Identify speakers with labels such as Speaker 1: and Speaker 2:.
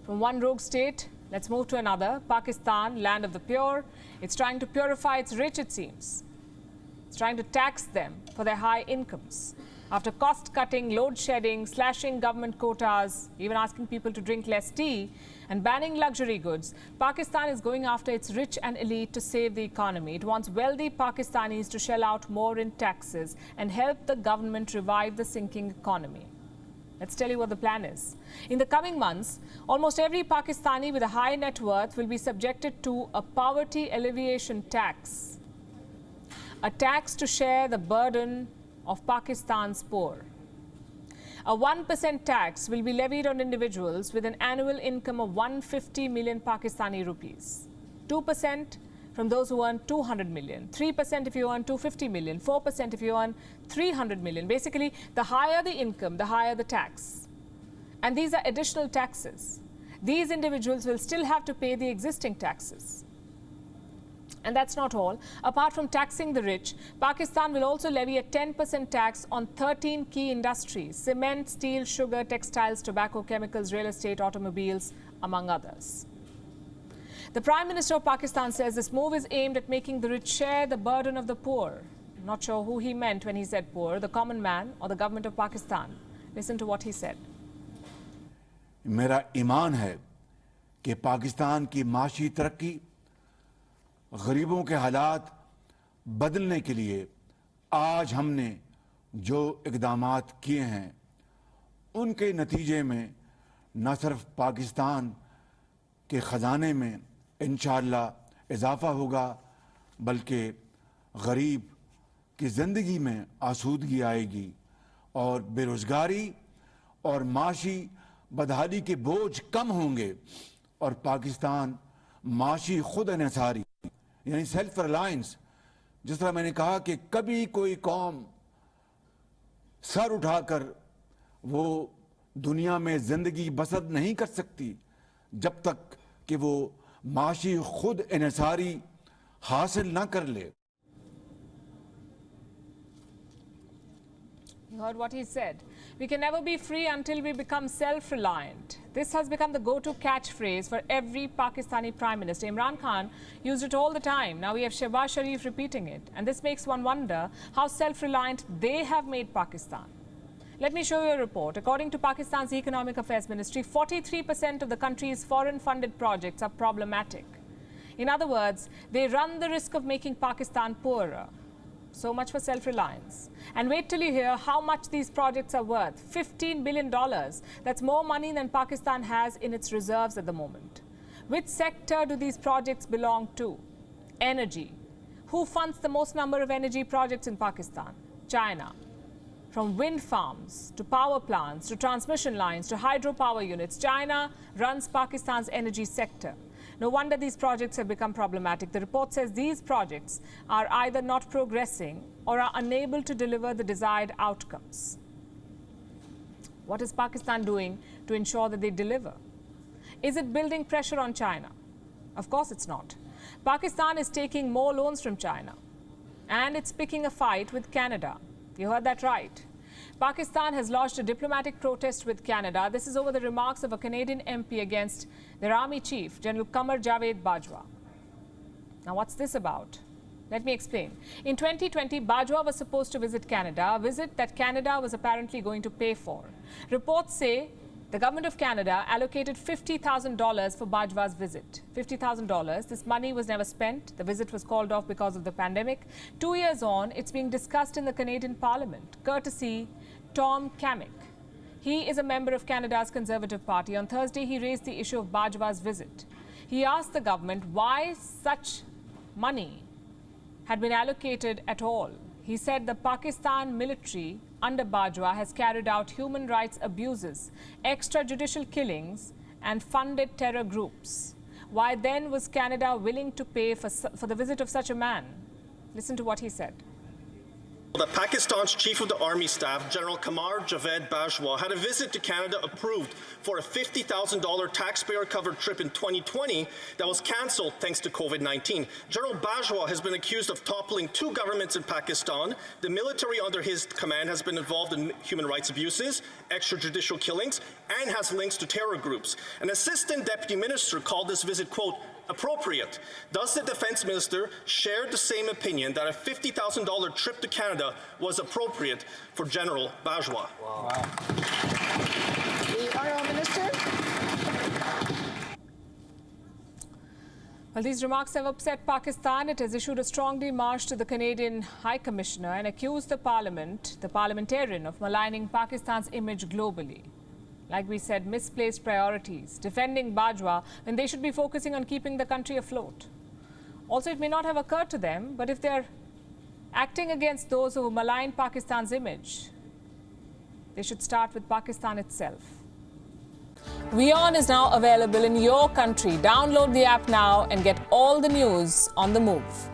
Speaker 1: From one rogue state, let's move to another. Pakistan, land of the pure. It's trying to purify its rich, it seems. It's trying to tax them for their high incomes. After cost-cutting, load-shedding, slashing government quotas, even asking people to drink less tea and banning luxury goods, Pakistan is going after its rich and elite to save the economy. It wants wealthy Pakistanis to shell out more in taxes and help the government revive the sinking economy. Let's tell you what the plan is. In the coming months, almost every Pakistani with a high net worth will be subjected to a poverty alleviation tax. A tax to share the burden of Pakistan's poor. A 1% tax will be levied on individuals with an annual income of 150 million Pakistani rupees. 2% from those who earn 200 million, 3% if you earn 250 million, 4% if you earn 300 million. Basically, the higher the income, the higher the tax. And these are additional taxes. These individuals will still have to pay the existing taxes. And that's not all. Apart from taxing the rich, Pakistan will also levy a 10% tax on 13 key industries: cement, steel, sugar, textiles, tobacco, chemicals, real estate, automobiles, among others. The Prime Minister of Pakistan says this move is aimed at making the rich share the burden of the poor. Not sure who he meant when he said poor, the common man or the government of Pakistan. Listen to what he said.
Speaker 2: मेरा ईमान है कि पाकिस्तान की माशी तरक्की, गरीबों के हालात बदलने के लिए आज हमने जो इक़दामात किए हैं, उनके नतीजे में न सिर्फ पाकिस्तान के ख़जाने में इंशाअल्लाह इजाफ़ा होगा, बल्कि गरीब की ज़िंदगी में आसूदगी आएगी और बेरोज़गारी और माशी बदहाली के बोझ कम होंगे और पाकिस्तान माशी खुद इन्हिसारी यानी सेल्फ रिलायंस, जिस तरह मैंने कहा कि कभी कोई कौम सर उठाकर वो दुनिया में ज़िंदगी बसर नहीं कर सकती जब तक कि वो माशी खुद इन्हिसारी हासिल ना कर ले.
Speaker 1: You heard what he said. We can never be free until we become self-reliant. This has become the go-to catchphrase for every Pakistani Prime Minister. Imran Khan used it all the time. Now we have Shehbaz Sharif repeating it. And this makes one wonder how self-reliant they have made Pakistan. Let me show you a report. According to Pakistan's Economic Affairs Ministry, 43% of the country's foreign-funded projects are problematic. In other words, they run the risk of making Pakistan poorer. So much for self-reliance. And wait till you hear how much these projects are worth. $15 billion. That's more money than Pakistan has in its reserves at the moment. Which sector do these projects belong to? Energy. Who funds the most number of energy projects in Pakistan? China. From wind farms to power plants to transmission lines to hydropower units, China runs Pakistan's energy sector. No wonder these projects have become problematic. The report says these projects are either not progressing or are unable to deliver the desired outcomes. What is Pakistan doing to ensure that they deliver? Is it building pressure on China? Of course it's not. Pakistan is taking more loans from China, and it's picking a fight with Canada. You heard that right. Pakistan has lodged a diplomatic protest with Canada. This is over the remarks of a Canadian MP against their army chief, General Qamar Javed Bajwa. Now, what's this about? Let me explain. In 2020, Bajwa was supposed to visit Canada, a visit that Canada was apparently going to pay for. Reports say the government of Canada allocated $50,000 for Bajwa's visit. $50,000. This money was never spent. The visit was called off because of the pandemic. 2 years on, it's being discussed in the Canadian Parliament, courtesy Tom Kmiec. He is a member of Canada's Conservative Party. On Thursday, he raised the issue of Bajwa's visit. He asked the government why such money had been allocated at all. He said the Pakistan military under Bajwa has carried out human rights abuses, extrajudicial killings and funded terror groups. Why then was Canada willing to pay for the visit of such a man? Listen to what he said.
Speaker 3: That Pakistan's Chief of the Army Staff, General Qamar Javed Bajwa, had a visit to Canada approved for a $50,000 taxpayer-covered trip in 2020 that was cancelled thanks to COVID-19. General Bajwa has been accused of toppling 2 governments in Pakistan. The military under his command has been involved in human rights abuses, extrajudicial killings, and has links to terror groups. An assistant deputy minister called this visit, quote, appropriate. Does the defense minister share the same opinion that a $50,000 trip to Canada was appropriate for General Bajwa?
Speaker 4: Wow.
Speaker 5: The Honourable Minister.
Speaker 1: Well, these remarks have upset Pakistan. It has issued a strong démarche to the Canadian High Commissioner and accused the parliamentarian, of maligning Pakistan's image globally. Like we said, misplaced priorities, defending Bajwa when they should be focusing on keeping the country afloat. Also, it may not have occurred to them, but if they're acting against those who malign Pakistan's image, they should start with Pakistan itself. WION is now available in your country. Download the app now and get all the news on the move.